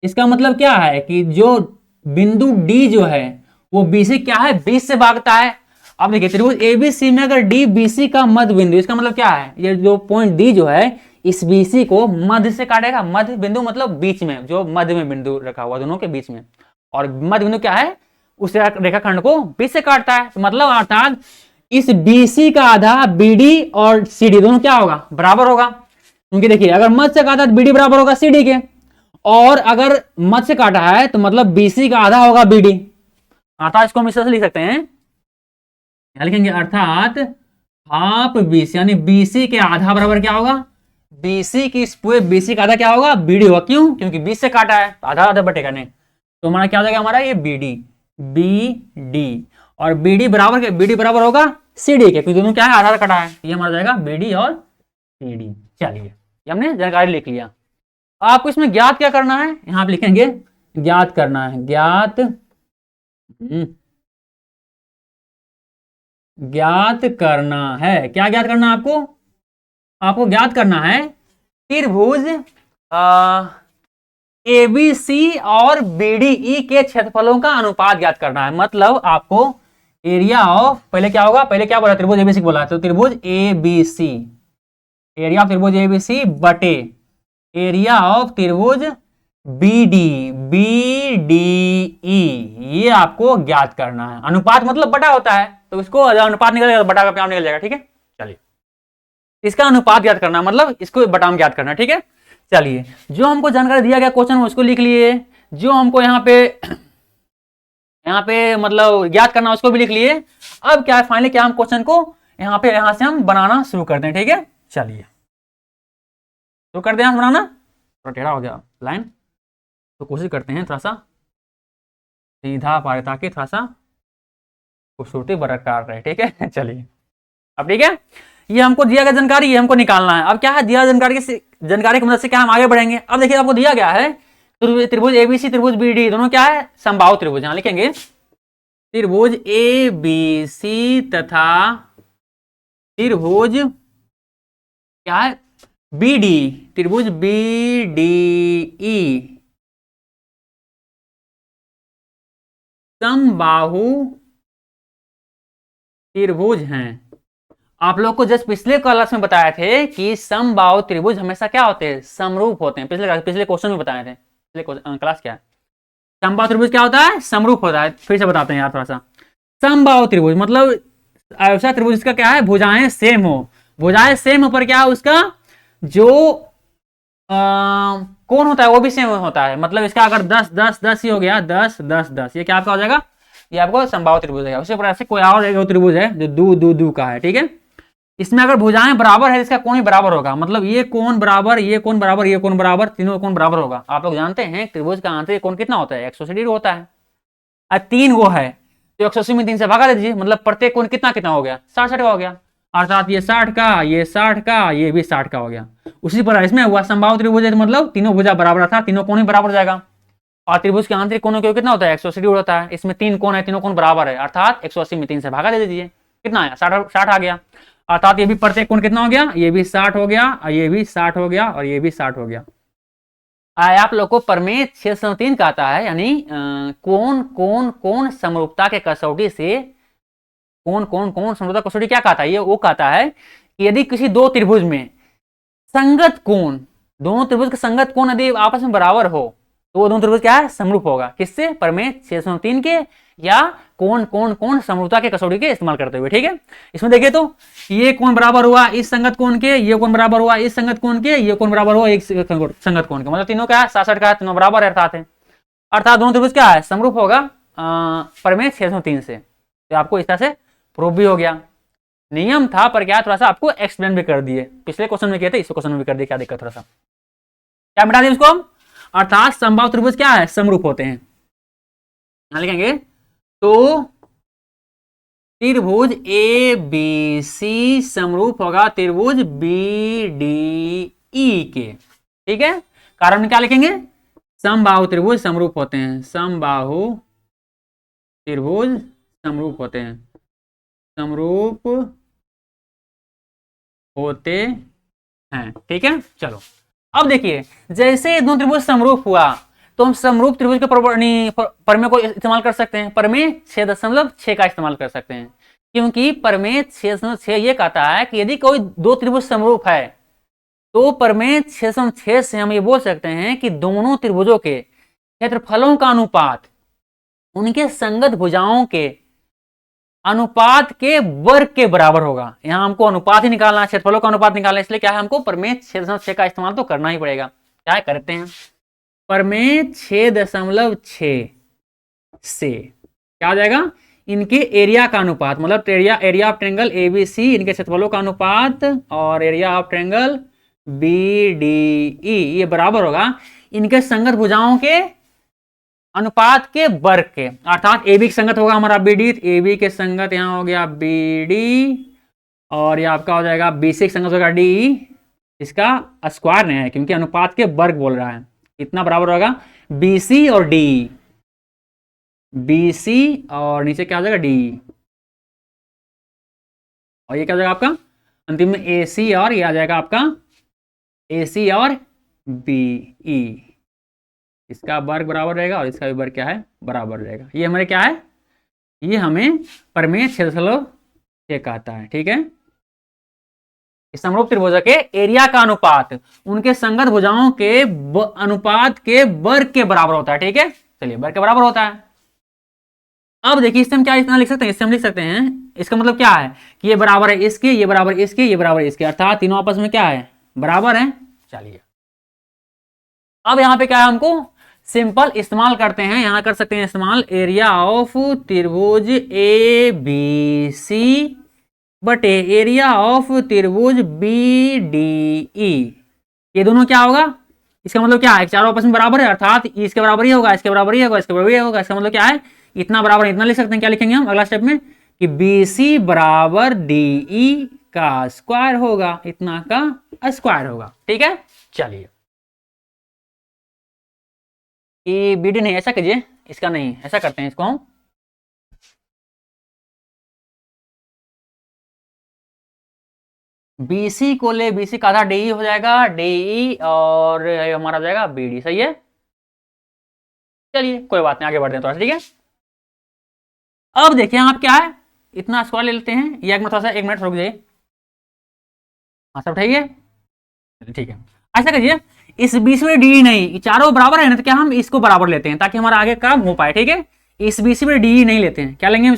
इसका मतलब क्या है कि जो बिंदु डी जो है वो बीसी क्या है, 20 से भागता है। अब देखिए त्रिभुज एबीसी में अगर डी बीसी का मध्य बिंदु, इसका मतलब क्या है, ये जो पॉइंट डी जो है इस बीसी को मध्य से काटेगा। मध्य बिंदु मतलब बीच में, जो मध्य में बिंदु रखा हुआ दोनों के बीच में, और मध्य बिंदु क्या है, उस रेखाखंड को 20 से काटता है। तो मतलब अर्थात इस बीसी का आधा बीडी और सीडी दोनों क्या होगा, बराबर होगा। क्योंकि देखिए अगर मध्य से काटा तो बीडी बराबर होगा सीडी के, और अगर मध्य से काटा है तो मतलब बीसी का आधा होगा बीडी। अर्थात इसको हम इस तरह से लिख सकते हैं, क्या लिखेंगे, अर्थात हाफ बीसी, यानी बीसी के आधा बराबर क्या होगा, बीसी की पूरे बीसी का आधा क्या होगा, बीडी होगा। क्यों, क्योंकि 20 से काटा है तो आधा आधा बटेगा नहीं, तो हमारा क्या हो जाएगा, हमारा ये बीडी, बी डी, और बी डी बराबर के, बी डी बराबर होगा सी डी के, क्योंकि दोनों क्या है, आधार कटा है, ये हमारा जाएगा बी डी और सी डी। चलिए ये हमने जानकारी लिख लिया। आपको इसमें ज्ञात क्या करना है, यहां पे लिखेंगे ज्ञात करना है, ज्ञात ज्ञात करना है। क्या ज्ञात करना है आपको, आपको ज्ञात करना है त्रिभुज एबीसी और बीडीई के क्षेत्रफलों का अनुपात ज्ञात करना है। मतलब आपको एरिया ऑफ, पहले क्या होगा, पहले क्या बोला, त्रिभुज एबीसी बोला, तो त्रिभुज एबीसी, एरिया ऑफ त्रिभुज एबीसी बटे एरिया ऑफ त्रिभुज बीडी, बीडीई, ये आपको ज्ञात करना है। अनुपात मतलब बटा होता है, तो इसको अनुपात निकल जाएगा, बटा का प्याम निकल जाएगा, ठीक है। चलिए इसका अनुपात ज्ञात करना, मतलब इसको बटाम ज्ञात करना, ठीक है। चलिए जो हमको जानकारी दिया गया क्वेश्चन उसको लिख लिए, जो हमको यहाँ पे मतलब ज्ञात करना उसको भी लिख लिए। अब क्या है, फाइनली क्या हम क्वेश्चन को यहाँ से हम बनाना शुरू करते हैं, ठीक है। चलिए तो कर दें बनाना, थोड़ा टेढ़ा हो गया लाइन, तो कोशिश करते हैं थोड़ा सा सीधा पारे, ताकि थोड़ा सा खूबसूरती बरकरार रहे, ठीक है। चलिए अब ठीक है, ये हमको दिया गया जानकारी, ये हमको निकालना है। अब क्या है, दिया जानकारी की मदद से क्या हम आगे बढ़ेंगे। अब देखिए आपको दिया गया है त्रिभुज एबीसी, त्रिभुज बीडी, दोनों क्या है, समबाहु त्रिभुज। यहां लिखेंगे त्रिभुज एबीसी तथा त्रिभुज क्या है, बीडी, त्रिभुज बीडीई समबाहु त्रिभुज हैं। आप लोग को जस्ट पिछले क्लास में बताए थे कि समबाहु त्रिभुज हमेशा क्या होते हैं, समरूप होते हैं। पिछले क्वेश्चन में बताए थे, पिछले क्लास क्या है, समबाहु त्रिभुज क्या होता है, समरूप होता है। फिर से बताते हैं यार थोड़ा सा, समबाहु त्रिभुज मतलब ऐसा त्रिभुज इसका क्या है, भुजाएं सेम हो, भुजाएं सेम हो पर क्या है, उसका जो कोण होता है वो भी सेम होता है। मतलब इसका अगर 10 10 10 ही हो गया, 10 10 10, ये क्या आपका हो जाएगा, ये आपको समबाहु त्रिभुज है। उसी प्रकार से कोई और एक त्रिभुज है जो दू दू दू का है, ठीक है। इसमें अगर भुजाएं बराबर है, इसका कोण भी बराबर होगा। मतलब ये कोण बराबर, ये कोण बराबर, ये कोण बराबर, तीनों कोण बराबर होगा। आप लोग जानते हैं त्रिभुज का आंतरिक कोण कितना होता है, 180 डिग्री होता है। अब 3 वो है तो 180 में 3 से भागा दीजिए, मतलब प्रत्येक कोण कितना कितना हो गया, 60 60 का हो गया। अर्थात ये 60 का, ये 60 का, ये भी 60 का हो गया। उसी प्रकार इसमें हुआ समबाहु त्रिभुज है, मतलब तीनों भुजा बराबर था, तीनों कोण ही बराबर जाएगा। और त्रिभुज के आंतरिक कोणों का कितना होता है, 180 डिग्री होता है। इसमें 3 कोण है, तीनों कोण बराबर है, अर्थात 180 में 3 से भागा दे दीजिए, कितना आया, 60 आ गया। अर्थात ये भी प्रत्येक कोण कितना हो गया, ये भी 60 हो गया, और ये भी 60 हो गया, और ये भी 60 हो गया। आप लोग को प्रमेय 603 कहता है, यानी कोण कोण कोण समरूपता के कसौटी से, कोण कोण कोण समरूपता कसौटी क्या कहता है, ये वो कहता है कि यदि किसी दो त्रिभुज में संगत कोण, दोनों त्रिभुज के संगत कोण यदि आपस में बराबर हो, तो वो दोनों त्रिभुज क्या है, समरूप होगा। किससे, प्रमेय 603 के, या कोण कोण कोण समरूपता के कसौटी के इस्तेमाल करते हुए, ठीक है। इसमें देखिए तो ये कोण बराबर हुआ इस संगत कोण के, ये कोण बराबर हुआ इस संगत कोण के, ये कोण बराबर हुआ एक संगत कोण के, मतलब तीनों क्या है, 66 का है, तीनों बराबर है, अर्थात दोनों त्रिभुज क्या है, समरूप होगा प्रमेय 603 से। तो आपको इस तरह से प्रूफ भी हो गया। नियम था पर क्या थोड़ा सा आपको एक्सप्लेन भी कर दिए, पिछले क्वेश्चन में किए थे, इस क्वेश्चन में भी कर दिए, क्या दिक्कत, थोड़ा सा क्या मिटा दिया उसको। अर्थात समबाहु त्रिभुज क्या है, समरूप होते हैं। यहां लिखेंगे तो त्रिभुज ए बी सी समरूप होगा त्रिभुज बी डी ई के, ठीक है। कारण क्या लिखेंगे, समबाहु त्रिभुज समरूप होते हैं, समबाहु त्रिभुज समरूप होते हैं, समरूप होते हैं, ठीक है। चलो अब देखिए, जैसे दोनों त्रिभुज समरूप हुआ तो हम समरूप त्रिभुज के प्रमेय को इस्तेमाल कर सकते हैं, प्रमेय 6.6 का इस्तेमाल कर सकते हैं। क्योंकि प्रमेय 6.6 ये कहता है कि यदि कोई दो त्रिभुज समरूप है तो प्रमेय 6.6 से हम ये बोल सकते हैं कि दोनों त्रिभुजों के क्षेत्रफलों का अनुपात उनके संगत भुजाओं के अनुपात के वर्ग के बराबर होगा। यहां हमको अनुपात ही निकालना है, क्षेत्रफलों का अनुपात निकालना है, इसलिए क्या है, हमको प्रमेय 6.6 का इस्तेमाल तो करना ही पड़ेगा। क्या करते हैं, प्रमेय 6.6 से क्या हो जाएगा, इनके एरिया का अनुपात, मतलब एरिया ऑफ ट्रायंगल एबीसी, इनके क्षेत्रफलों का अनुपात, और एरिया ऑफ ट्रायंगल बीडीई, ये बराबर होगा इनके संगत भुजाओं के अनुपात के वर्ग के, अर्थात ए बी की संगत होगा हमारा बी डी, ए बी के संगत यहाँ हो गया बी डी, और ये आपका हो जाएगा बी सी की संगत होगा डी, इसका स्क्वायर नहीं है क्योंकि अनुपात के वर्ग बोल रहा है, इतना बराबर होगा बी सी और डी, बी सी और नीचे क्या हो जाएगा डी, और ये क्या हो जाएगा आपका अंतिम में ए सी, और ये आ जाएगा आपका ए सी और बी ई, इसका वर्ग बराबर रहेगा और इसका भी वर्ग क्या है बराबर रहेगा। ये हमारे क्या है, ये हमें प्रमेय क्षेत्रफलों से कहता है। ठीक है, समरूप त्रिभुजों के एरिया का अनुपात उनके संगत भुजाओं के अनुपात के वर्ग के बराबर होता है। ठीक है, चलिए वर्ग के बराबर होता है। अब देखिए इससे हम क्या इतना लिख सकते हैं, इससे हम लिख सकते हैं, इसका मतलब क्या है कि ये बराबर है इसके, ये बराबर इसके, ये बराबर इसके, अर्थात तीनों आपस में क्या है बराबर है। चलिए अब यहाँ पे क्या है, हमको सिंपल इस्तेमाल करते हैं, यहाँ कर सकते हैं इस्तेमाल एरिया ऑफ त्रिभुज ए बी सी बटे एरिया ऑफ त्रिभुज बी डी ई, ये दोनों क्या होगा, इसका मतलब क्या है चारों आपस में बराबर है, अर्थात इसके बराबर ही होगा, इसके बराबर ही होगा, इसके बराबर ही होगा, इसका मतलब क्या है इतना बराबर इतना लिख सकते हैं। क्या लिखेंगे हम अगला स्टेप में कि बी सी बराबर डी ई का स्क्वायर होगा, इतना का स्क्वायर होगा। ठीक है, चलिए ये बी डी नहीं, ऐसा कीजिए, इसका नहीं, ऐसा करते हैं इसको हम BC को ले, BC का आधा DE हो जाएगा, DE और हमारा हो जाएगा BD। सही है, चलिए कोई बात नहीं, आगे बढ़ते हैं थोड़ा सा। ठीक है, अब देखिए आप क्या है इतना स्क्वायर ले लेते हैं, ये एक मिनट थोड़ा सा, एक मिनट रुक जाइए, हाँ सब उठाइए, ठीक है। ऐसा करिए इस BC में DE नहीं, चारों बराबर है ना, तो क्या हम इसको बराबर लेते हैं ताकि हमारा आगे काम हो पाए। ठीक है, इस BC में DE नहीं लेते हैं, क्या लेंगे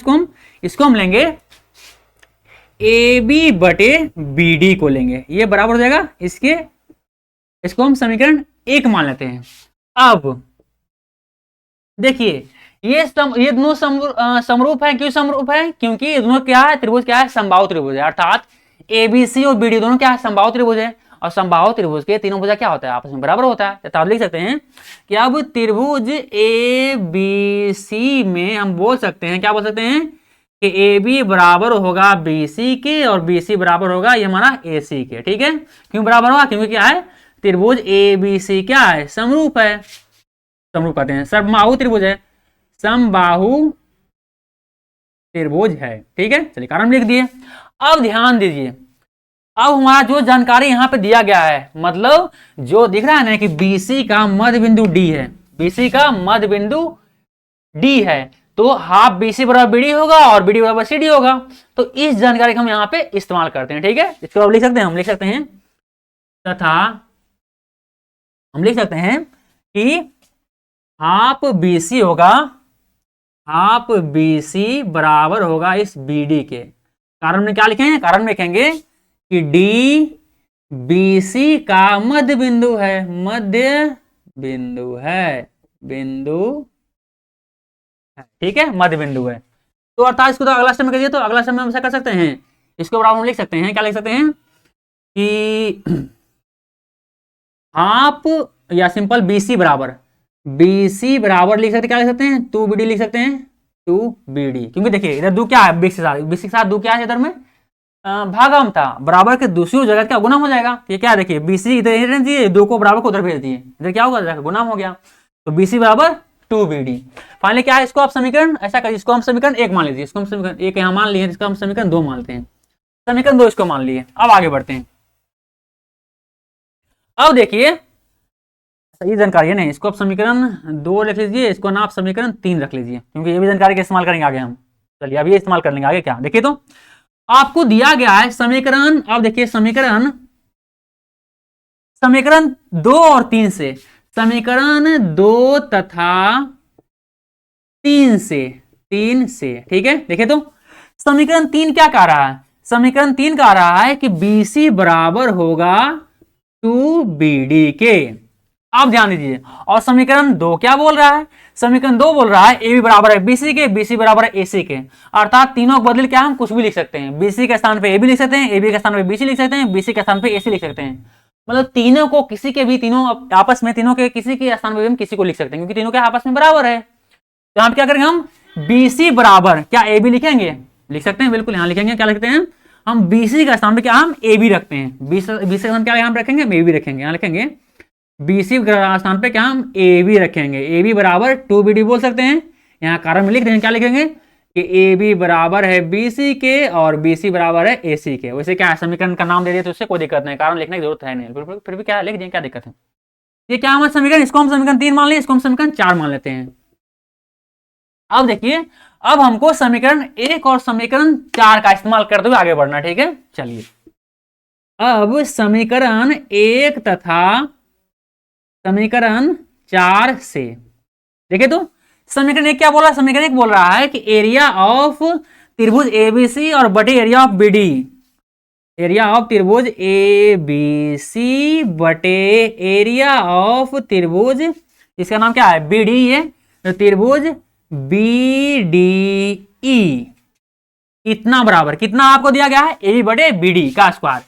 इसको हम लेंगे ए बी बटे बी डी को लेंगे, ये बराबर हो जाएगा इसके, इसको हम समीकरण 1 मान लेते हैं। अब देखिए ये दोनों समरूप है, क्यों समरूप है, क्योंकि ये दोनों क्या है त्रिभुज, क्या है समबाहु त्रिभुज है, अर्थात एबीसी और बीडी दोनों क्या है समबाहु त्रिभुज है, और समबाहु त्रिभुज के तीनों भुजा क्या होता है आपस में बराबर होता है। तो आप लिख सकते हैं कि अब त्रिभुज ए बी सी में हम बोल सकते हैं, क्या बोल सकते हैं कि ए बी बराबर होगा बी सी के और बी सी बराबर होगा ये हमारा ए सी के। ठीक है, क्यों बराबर होगा, क्योंकि क्या है त्रिभुज ए बी सी क्या है समरूप है, समरूप कहते हैं, समबाहु त्रिभुज है, समबाहु त्रिभुज है। ठीक है, चलिए कारण लिख दिए। अब ध्यान दीजिए, अब हमारा जो जानकारी यहाँ पे दिया गया है, मतलब जो दिख रहा है ना कि BC का मध्य बिंदु D है, BC का मध्य बिंदु D है, तो हाफ BC बराबर BD होगा और BD बराबर CD होगा। तो इस जानकारी को हम यहाँ पे इस्तेमाल करते हैं। ठीक है, इसको अब लिख सकते हैं, हम लिख सकते हैं तथा हम लिख सकते हैं कि हाफ BC होगा, हाफ BC बराबर होगा इस BD के। कारण में क्या लिखेंगे, कारण में लिखेंगे कि D BC का मध्य बिंदु है, मध्य बिंदु है, बिंदु है। ठीक है, मध्य बिंदु है। तो अर्थात इसको तो अगला स्टेप में करिए, तो अगला स्टेप में हम ऐसा कर सकते हैं, इसको बराबर हम लिख सकते हैं, क्या लिख सकते हैं कि हाफ या सिंपल BC बराबर लिख सकते हैं, क्या लिख सकते हैं 2BD लिख सकते हैं, 2BD, क्योंकि देखिए इधर दो क्या है BC के साथ दो क्या है इधर में भागम था, बराबर के दूसरी जगह क्या गुना हो जाएगा। ये क्या देखिए BC इधर दिए, दो को बराबर को उधर भेज दिए, इधर क्या होगा गुना हो गया, तो BC बराबर 2BD। फाइनली क्या है, इसको आप समीकरण ऐसा करिए, इसको हम समीकरण 1 मान लीजिए, इसको हम समीकरण 1 यहाँ मान लिए, इसको हम समीकरण 2 मानते हैं, समीकरण 2 इसको मान लिए। अब आगे बढ़ते हैं। अब देखिए सही जानकारी है नहीं, इसको आप समीकरण 2 लिख लीजिए, इसको ना आप समीकरण 3 रख लीजिए, क्योंकि ये भी जानकारी का इस्तेमाल करेंगे आगे हम। चलिए अब ये इस्तेमाल कर लेंगे आगे। क्या देखिए, तो आपको दिया गया है समीकरण, अब देखिए समीकरण 2 और 3 से, समीकरण 2 तथा 3 से, ठीक है। देखिए तो समीकरण 3 क्या कह रहा है, समीकरण 3 कह रहा है कि BC बराबर होगा 2BD के। आप ध्यान दीजिए, और समीकरण 2 क्या बोल रहा है, समीकरण 2 बोल रहा है AB बराबर है BC के, BC बराबर है AC के, अर्थात तीनों को बदल क्या हम कुछ भी लिख सकते हैं, BC के स्थान पे AB लिख सकते हैं, AB के स्थान पे BC लिख सकते हैं, BC के स्थान पे AC लिख सकते हैं। मतलब तीनों को किसी के भी, तीनों आपस में, तीनों के किसी के स्थान पर भी हम किसी को लिख सकते हैं, क्योंकि तीनों के आपस में बराबर है। तो यहाँ पे क्या करेंगे हम, BC बराबर क्या AB लिखेंगे, लिख सकते हैं बिल्कुल, यहाँ लिखेंगे, क्या लिखते हैं हम, BC का स्थान पे क्या हम AB रखते हैं, BC का स्थान क्या यहाँ रखेंगे, AB रखेंगे, यहाँ लिखेंगे BC का स्थान पे क्या हम AB रखेंगे, AB बराबर 2BD बोल सकते हैं। यहाँ कारण में लिख देंगे, क्या लिखेंगे कि AB बराबर है BC के और BC बराबर है AC के। वैसे क्या है, समीकरण का नाम दे दिए तो उससे कोई दिक्कत नहीं, कारण लिखने की जरूरत है नहीं, फिर भी क्या लिख दें, क्या दिक्कत है। ये क्या हमारा समीकरण, इसको हम समीकरण 3 मान लें, इसको हम समीकरण 4 मान लेते हैं। अब देखिए, अब हमको समीकरण 1 और समीकरण 4 का इस्तेमाल करते हुए आगे बढ़ना, ठीक है। चलिए, अब समीकरण 1 तथा समीकरण 4 से देखिए, तो समीकरण 1 क्या बोल रहा है, समीकरण 1 बोल रहा है कि एरिया ऑफ त्रिभुज ABC और बटे area of BD, area of त्रिभुज ABC बटे एरिया ऑफ त्रिभुज, इसका नाम क्या है BD है, तो त्रिभुज BDE इतना बराबर, कितना आपको दिया गया है, AB बटे BD का स्क्वायर,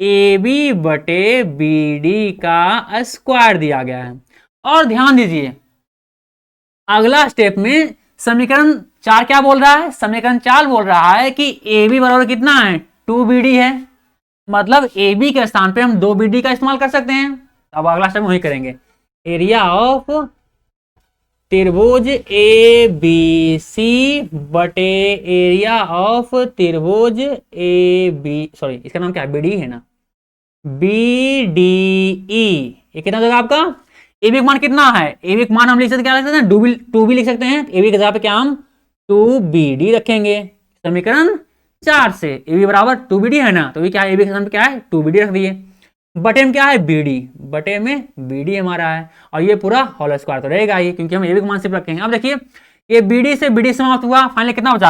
AB बटे BD का स्क्वायर दिया गया है। और ध्यान दीजिए, अगला स्टेप में समीकरण 4 क्या बोल रहा है, समीकरण 4 बोल रहा है कि AB बराबर कितना है, 2BD है, मतलब AB के स्थान पे हम 2BD का इस्तेमाल कर सकते हैं। अब अगला स्टेप वही करेंगे, एरिया ऑफ त्रिभुज ABC बटे एरिया ऑफ त्रिभुज इसका नाम क्या है, BD है ना, BDE, ये कितना देगा आपका, AB का मान कितना है, AB का मान हम लिख सकते हैं, क्या लिख सकते हैं, 2B लिख सकते हैं। AB की जगह पे क्या हम 2BD रखेंगे समीकरण 4 से, AB बराबर 2BD है ना, तो ये क्या है, AB के स्थान पे क्या है 2BD रख दिए, बटे में क्या है BD, बटे में BD हमारा है, और ये पूरा होल स्क्वायर तो रहेगा ही, क्योंकि हम AB का मान सिर्फ रखेंगे। अब देखिए, ये BD से BD समाप्त हुआ, फाइनली कितना बचा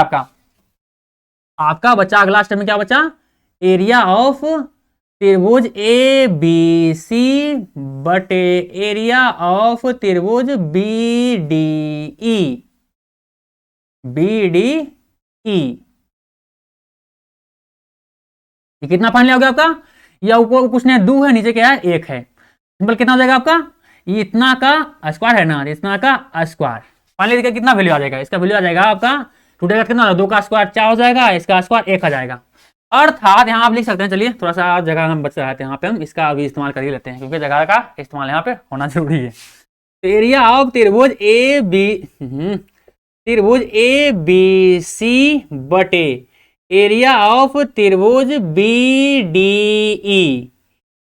आपका बचा अगला स्टेप में क्या बचा, एरिया ऑफ त्रिभुज ABC बटे एरिया ऑफ त्रिभुज BDE, ये कितना फाइनल हो गया आपका, या ऊपर कुछ नहीं, 2 है, नीचे क्या है 1 है, सिंपल कितना हो जाएगा आपका, ये इतना का स्क्वायर है ना, इतना का स्क्वायर, फाइनली कितना वैल्यू आ जाएगा, इसका वैल्यू आ जाएगा आपका टूटेगा कितना, 2 का स्क्वायर 4 हो जाएगा, इसका स्क्वायर 1 आ जाएगा। अर्थात यहाँ आप लिख सकते हैं, चलिए थोड़ा सा जगह हम बच रहा है, यहाँ पे हम इसका भी इस्तेमाल कर ही लेते हैं, क्योंकि जगह का इस्तेमाल यहाँ पे होना जरूरी है। तो एरिया ऑफ त्रिभुज ABC बटे एरिया ऑफ त्रिभुज BDE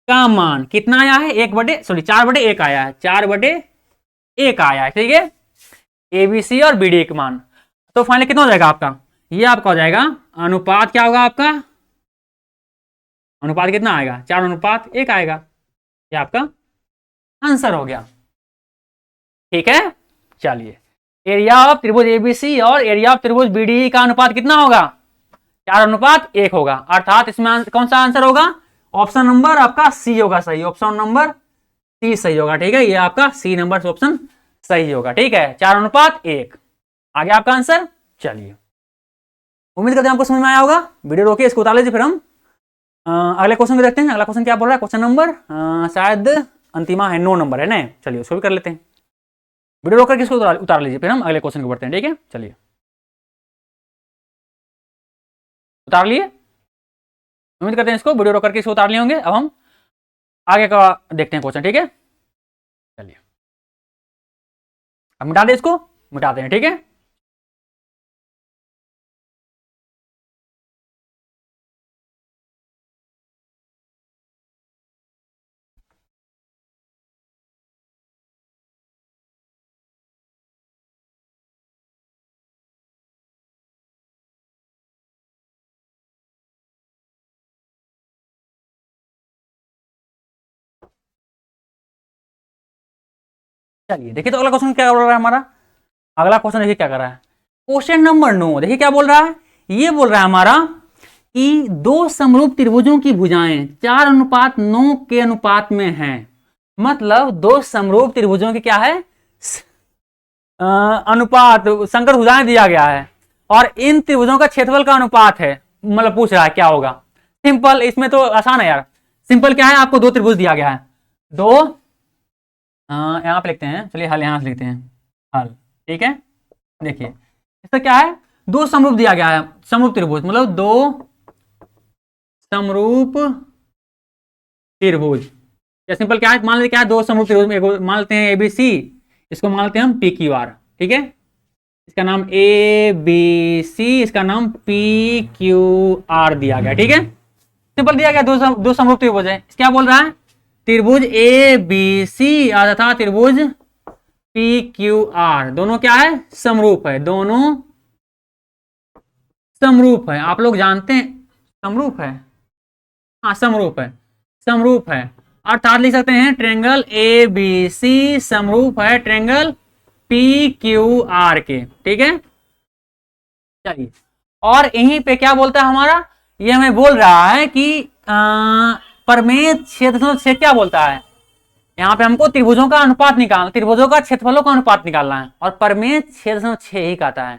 का मान कितना आया है, 4/1 आया है, 4/1 आया है, ठीक है, ABC और BDE का मान। तो फाइनली कितना हो जाएगा आपका, ये आपका हो जाएगा अनुपात, क्या होगा आपका अनुपात कितना आएगा, 4:1 आएगा, ये आपका आंसर हो गया, ठीक है। चलिए, एरिया ऑफ त्रिभुज ABC और एरिया ऑफ त्रिभुज BDE का अनुपात कितना होगा, 4:1 होगा, अर्थात इसमें कौन सा आंसर होगा, ऑप्शन नंबर आपका C होगा सही, ऑप्शन नंबर C सही होगा, ठीक है, ये आपका C नंबर ऑप्शन सही होगा, ठीक है, 4:1 आ गया आपका आंसर। चलिए, उम्मीद करते हैं आपको समझ में आया होगा, वीडियो रोकिए, इसको उतार लीजिए, फिर हम अगले क्वेश्चन को देखते हैं। अगला क्वेश्चन क्या बोल रहा है, क्वेश्चन नंबर शायद अंतिमा है, 9 नंबर है ना, चलिए उसको भी कर लेते हैं, वीडियो रोक करके इसको उतार लीजिए, फिर हम अगले क्वेश्चन को बढ़ते हैं, ठीक है। चलिए, उतार लिए, उम्मीद करते हैं इसको वीडियो रोक करके इसको उतार लिए होंगे। अब हम आगे का देखते हैं क्वेश्चन, ठीक है। चलिए, अब मिटा दे, इसको मिटाते हैं, ठीक है। चलिए, देखिए तो अगला क्वेश्चन क्या बोल रहा है हमारा, अगला क्वेश्चन देखिए क्या कर रहा है, क्वेश्चन नंबर 9, देखिए क्या बोल रहा है, ये बोल रहा है हमारा कि 2 समरूप त्रिभुजों की भुजाएं 4:9 के अनुपात में हैं, मतलब 2 समरूप त्रिभुजों की क्या है, अनुपात, संकर भुजाएं दिया गया है, और इन त्रिभुजों का क्षेत्रफल का अनुपात है, मतलब पूछ रहा है क्या होगा। सिंपल, इसमें तो आसान है यार, सिंपल क्या है, आपको दो त्रिभुज दिया गया है, दो यहाँ पे लिखते हैं, चलिए हल यहाँ से लिखते हैं, हल, ठीक है। देखिए इसका क्या है, दो समरूप दिया गया है, समरूप त्रिभुज मतलब दो समरूप त्रिभुज। या सिंपल क्या है, मान लेते क्या है, दो समरूप त्रिभुज मान लेते हैं ABC, इसको मान लेते हैं हम PQR, ठीक है। इसका नाम ABC, इसका नाम PQR दिया गया, ठीक है। सिंपल दिया गया, दो समरूप त्रिभुज है। क्या बोल रहा है, त्रिभुज ABC तथा त्रिभुज PQR दोनों क्या है, समरूप है, दोनों समरूप है। आप लोग जानते हैं समरूप है, हाँ समरूप है, समरूप है। अर्थात लिख सकते हैं ट्रायंगल ABC समरूप है ट्रायंगल PQR के, ठीक है। चलिए, और यहीं पे क्या बोलता है हमारा, ये हमें बोल रहा है कि परिमेय क्षेत्रफल क्या बोलता है, यहाँ पे हमको त्रिभुजों का अनुपात निकालना, त्रिभुजों का क्षेत्रफलों का अनुपात निकालना है, और परिमेय क्षेत्रफल ही कहता है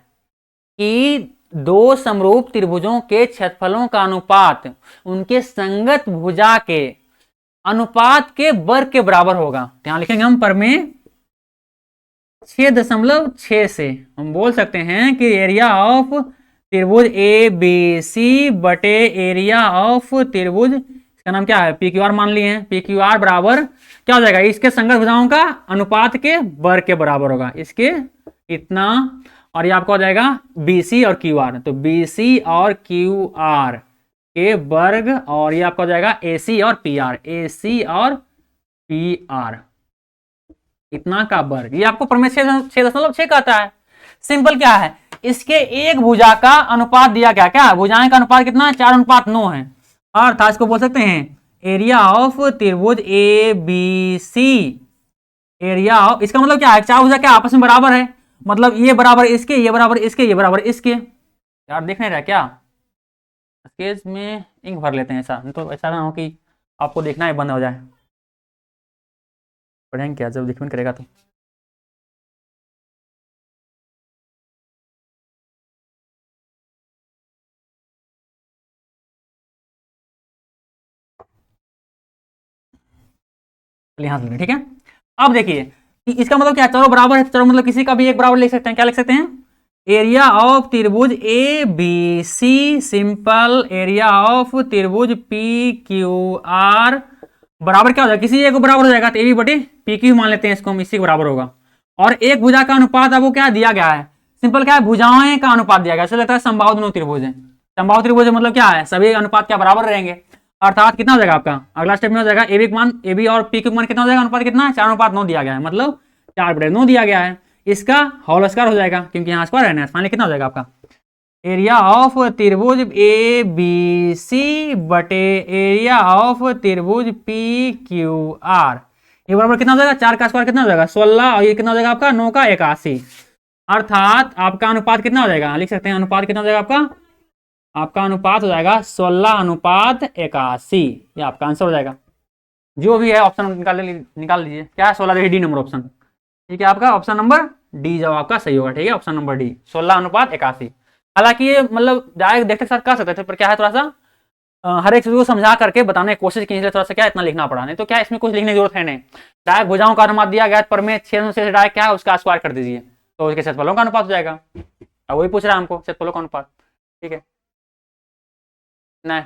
कि दो समरूप त्रिभुजों के क्षेत्रफलों का अनुपात उनके संगत भुजा के अनुपात के वर्ग के बराबर होगा। यहाँ लिखेंगे हम परिमेय 6.6 से हम बोल सकते हैं कि एरिया ऑफ त्रिभुज ABC बटे एरिया ऑफ त्रिभुज, इसका नाम क्या है, PQR मान लिए हैं, PQR बराबर क्या हो जाएगा, इसके संगत भुजाओं का अनुपात के वर्ग के बराबर होगा, इसके इतना, और ये आपका हो जाएगा BC और QR, तो BC और QR के वर्ग, और ये आपका हो जाएगा AC और PR, AC और PR इतना का वर्ग। ये आपको परिमेय 6.6 कहता है। सिंपल क्या है, इसके एक भुजा का अनुपात दिया गया, क्या भुजाएं का अनुपात कितना है, 4:9 है। अर्थात इसको बोल सकते हैं एरिया ऑफ त्रिभुज ABC, एरिया ऑफ, इसका मतलब क्या है, चार भुजा क्या आपस में बराबर है, मतलब ये बराबर इसके, ये बराबर इसके, ये बराबर इसके। यार देख नहीं रहा क्या, स्केच में इंक भर लेते हैं, ऐसा तो ऐसा ना हो कि आपको देखना ही बंद हो जाए, पढ़ेंगे क्या जब देखने करेगा तो। यहां से ठीक है। अब देखिए कि इसका मतलब क्या है, चलो बराबर है, चलो मतलब किसी का भी एक बराबर लिख सकते हैं, क्या लिख सकते हैं, एरिया ऑफ त्रिभुज ABC सिंपल एरिया ऑफ त्रिभुज PQR बराबर क्या हो जाएगा, किसी एक को बराबर हो जाएगा, तो AB बटे PQ मान लेते हैं इसको हम, इसी के बराबर होगा। और एक भुजा का अनुपात आपको क्या दिया गया है, सिंपल क्या है, भुजाएं का अनुपात दिया गया, ऐसा लगता है समबाहु दोनों त्रिभुज है, समबाहु त्रिभुज मतलब क्या है, सभी अनुपात क्या बराबर रहेंगे। अर्थात कितना हो जाएगा आपका, अगला स्टेप में हो जाएगा AB मान, AB और PQ मान कितना हो जाएगा, अनुपात कितना है, 4:9 दिया गया है, मतलब 4/9 दिया गया है, इसका होल स्क्वायर हो जाएगा क्योंकि यहाँ स्क्वायर है ना, फाइनली कितना हो जाएगा आपका, एरिया ऑफ त्रिभुज ABC बटे एरिया ऑफ त्रिभुज PQR, ये बराबर कितना हो जाएगा, 4 का स्क्वायर कितना हो जाएगा 16, और ये कितना हो जाएगा आपका 9 का 81। अर्थात आपका अनुपात कितना हो जाएगा, लिख सकते हैं अनुपात कितना हो जाएगा आपका अनुपात हो जाएगा 16:81, ये आपका आंसर हो जाएगा। जो भी है ऑप्शन निकाल लीजिए, क्या है 16, देखिए डी नंबर ऑप्शन, ठीक है, आपका ऑप्शन नंबर डी जवाब आपका सही होगा, ठीक है, ऑप्शन नंबर डी 16:81। हालांकि ये मतलब डायरेक्ट देखते साथ कर सकते थे, पर क्या है थोड़ा सा हर एक चीज को समझा करके बताने की कोशिश की, इसलिए थोड़ा सा क्या इतना लिखना पड़ा, नहीं तो क्या इसमें कुछ लिखने की जरूरत है नहीं, डायरेक्ट भुजाओं का अनुपात दिया गया पर में 6 से डायरेक्ट क्या है उसका स्क्वायर कर दीजिए, तो उसके क्षेत्रफलों का अनुपात हो जाएगा। अब वही पूछ रहा है हमको क्षेत्रफलों का अनुपात, ठीक है, नहीं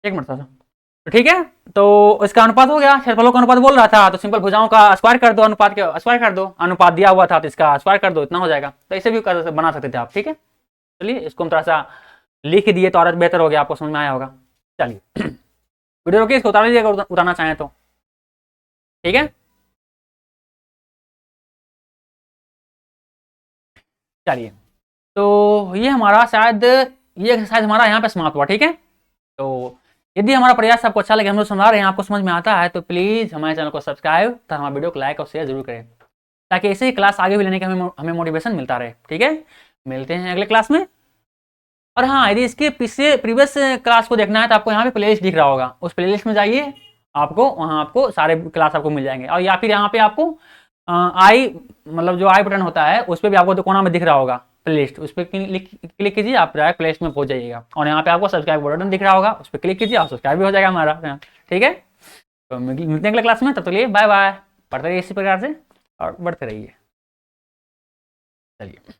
एक मिनट था, तो ठीक है, तो इसका अनुपात हो गया, क्षेत्रफलों का अनुपात बोल रहा था, तो सिंपल भुजाओं का स्क्वायर कर दो, अनुपात के स्क्वायर कर दो, अनुपात दिया हुआ था तो इसका स्क्वायर कर दो, इतना हो जाएगा, तो इसे भी बना सकते थे आप, ठीक है। चलिए इसको हम थोड़ा सा लिख दिए तो और बेहतर हो गया, आपको समझ में आया होगा। चलिए वीडियो रोकिए, इसको उतार लीजिए अगर उतारना चाहें तो, ठीक है। चलिए तो ये हमारा शायद ये एक्सरसाइज हमारा यहाँ पे समाप्त हुआ, ठीक है। तो यदि हमारा प्रयास आपको अच्छा लगे, हम लोग समझा रहे हैं, आपको समझ में आता है, तो प्लीज़ हमारे चैनल को सब्सक्राइब तथा हमारे वीडियो को लाइक और शेयर जरूर करें, ताकि ऐसे ही क्लास आगे भी लेने का हमें मोटिवेशन मिलता रहे, ठीक है। मिलते हैं अगले क्लास में। और हाँ, यदि इसके पीछे प्रीवियस क्लास को देखना है तो आपको यहाँ पे प्लेलिस्ट दिख रहा होगा, उस प्लेलिस्ट में जाइए, आपको वहाँ आपको सारे क्लास आपको मिल जाएंगे, और या फिर यहाँ पे आपको आई मतलब जो आई बटन होता है उस पर भी आपको कोना में दिख रहा होगा, प्ले लिस्ट, उस पर क्लिक कीजिए, आप डायरेक्ट प्ले लिस्ट में पहुंच जाइएगा। और यहाँ पे आपको सब्सक्राइब बटन दिख रहा होगा, उस पर क्लिक कीजिए और सब्सक्राइब भी हो जाएगा हमारा। ठीक है, तो मिलते हैं अगले क्लास में, तब तक लिए बाय बाय। पढ़ते रहिए इसी प्रकार से और बढ़ते रहिए। चलिए।